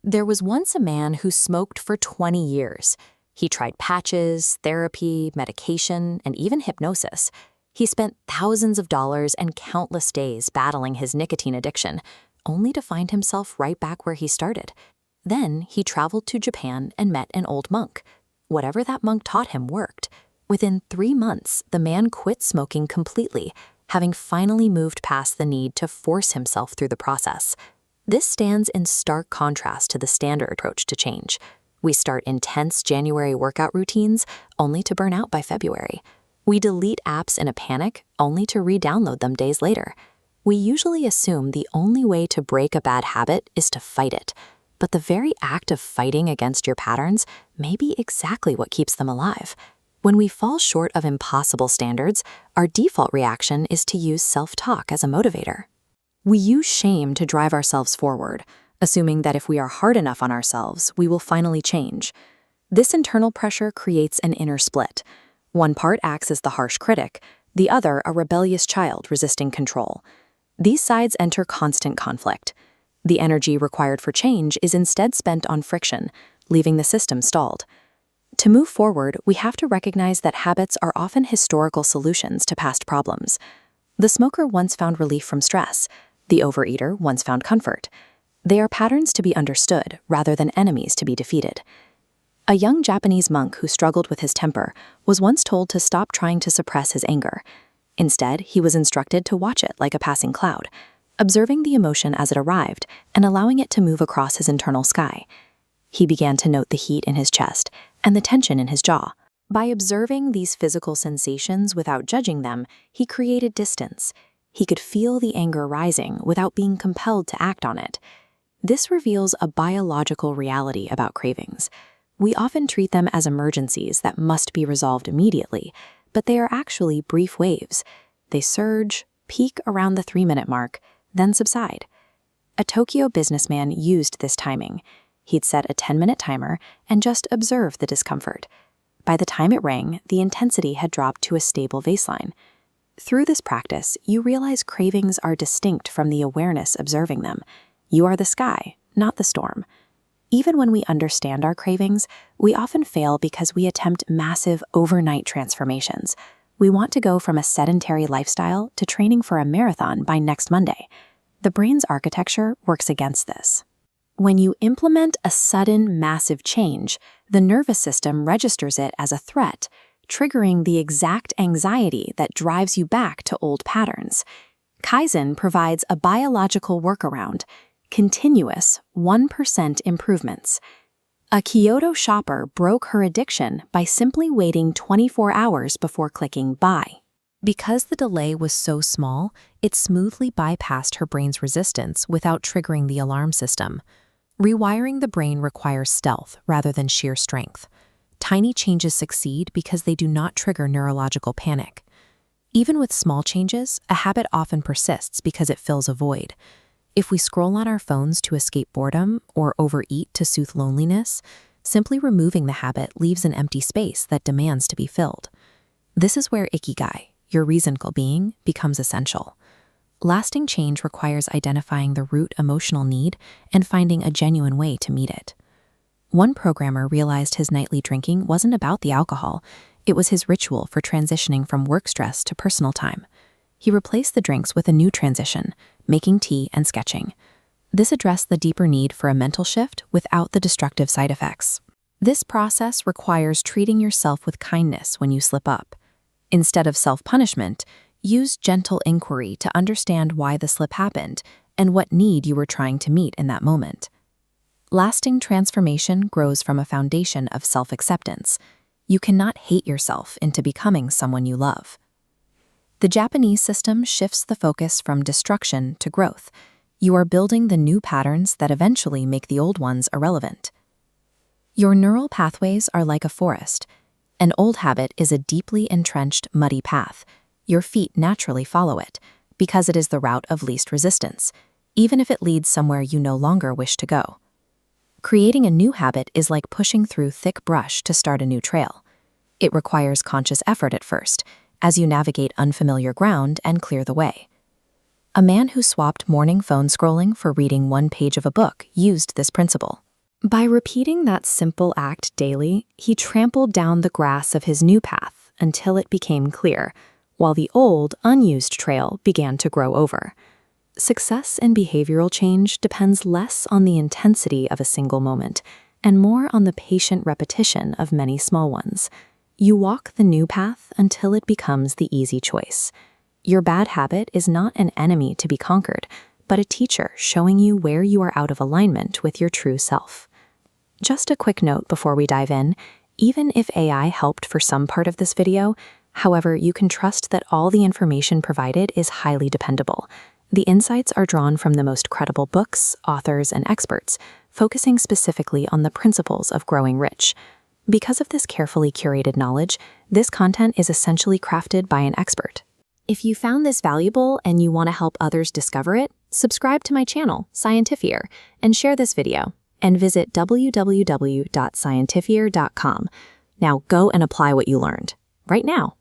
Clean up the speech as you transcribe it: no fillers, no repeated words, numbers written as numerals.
There was once a man who smoked for 20 years. He tried patches, therapy, medication, and even hypnosis. He spent thousands of dollars and countless days battling his nicotine addiction, only to find himself right back where he started. Then he traveled to Japan and met an old monk. Whatever that monk taught him worked. Within 3 months, the man quit smoking completely, having finally moved past the need to force himself through the process. This stands in stark contrast to the standard approach to change. We start intense January workout routines only to burn out by February. We delete apps in a panic only to re-download them days later. We usually assume the only way to break a bad habit is to fight it. But the very act of fighting against your patterns may be exactly what keeps them alive. When we fall short of impossible standards, our default reaction is to use self-talk as a motivator. We use shame to drive ourselves forward, assuming that if we are hard enough on ourselves, we will finally change. This internal pressure creates an inner split. One part acts as the harsh critic, the other a rebellious child resisting control. These sides enter constant conflict. The energy required for change is instead spent on friction, leaving the system stalled. To move forward, we have to recognize that habits are often historical solutions to past problems. The smoker once found relief from stress. The overeater once found comfort. They are patterns to be understood rather than enemies to be defeated. A young Japanese monk who struggled with his temper was once told to stop trying to suppress his anger. Instead, he was instructed to watch it like a passing cloud, observing the emotion as it arrived and allowing it to move across his internal sky. He began to note the heat in his chest and the tension in his jaw. By observing these physical sensations without judging them, he created distance. He could feel the anger rising without being compelled to act on it. This reveals a biological reality about cravings. We often treat them as emergencies that must be resolved immediately, but they are actually brief waves. They surge, peak around the 3-minute mark, then subside. A Tokyo businessman used this timing. He'd set a 10-minute timer and just observe the discomfort. By the time it rang, the intensity had dropped to a stable baseline. Through this practice, you realize cravings are distinct from the awareness observing them. You are the sky, not the storm. Even when we understand our cravings, we often fail because we attempt massive overnight transformations. We want to go from a sedentary lifestyle to training for a marathon by next Monday. The brain's architecture works against this. When you implement a sudden, massive change, the nervous system registers it as a threat, triggering the exact anxiety that drives you back to old patterns. Kaizen provides a biological workaround, continuous 1% improvements. A Kyoto shopper broke her addiction by simply waiting 24 hours before clicking buy. Because the delay was so small, it smoothly bypassed her brain's resistance without triggering the alarm system. Rewiring the brain requires stealth rather than sheer strength. Tiny changes succeed because they do not trigger neurological panic. Even with small changes, a habit often persists because it fills a void. If we scroll on our phones to escape boredom or overeat to soothe loneliness, simply removing the habit leaves an empty space that demands to be filled. This is where Ikigai, your reason for being, becomes essential. Lasting change requires identifying the root emotional need and finding a genuine way to meet it. One programmer realized his nightly drinking wasn't about the alcohol, it was his ritual for transitioning from work stress to personal time. He replaced the drinks with a new transition, making tea and sketching. This addressed the deeper need for a mental shift without the destructive side effects. This process requires treating yourself with kindness when you slip up. Instead of self-punishment, use gentle inquiry to understand why the slip happened and what need you were trying to meet in that moment. Lasting transformation grows from a foundation of self-acceptance. You cannot hate yourself into becoming someone you love. The Japanese system shifts the focus from destruction to growth. You are building the new patterns that eventually make the old ones irrelevant. Your neural pathways are like a forest. An old habit is a deeply entrenched, muddy path. Your feet naturally follow it, because it is the route of least resistance, even if it leads somewhere you no longer wish to go. Creating a new habit is like pushing through thick brush to start a new trail. It requires conscious effort at first, as you navigate unfamiliar ground and clear the way. A man who swapped morning phone scrolling for reading one page of a book used this principle. By repeating that simple act daily, he trampled down the grass of his new path until it became clear, while the old, unused trail began to grow over. Success in behavioral change depends less on the intensity of a single moment and more on the patient repetition of many small ones. You walk the new path until it becomes the easy choice. Your bad habit is not an enemy to be conquered, but a teacher showing you where you are out of alignment with your true self. Just a quick note before we dive in, even if AI helped for some part of this video, however, you can trust that all the information provided is highly dependable. The insights are drawn from the most credible books, authors, and experts, focusing specifically on the principles of growing rich. Because of this carefully curated knowledge, this content is essentially crafted by an expert. If you found this valuable and you want to help others discover it, subscribe to my channel, Scientifier, and share this video. And visit www.scientifier.com. Now go and apply what you learned, right now.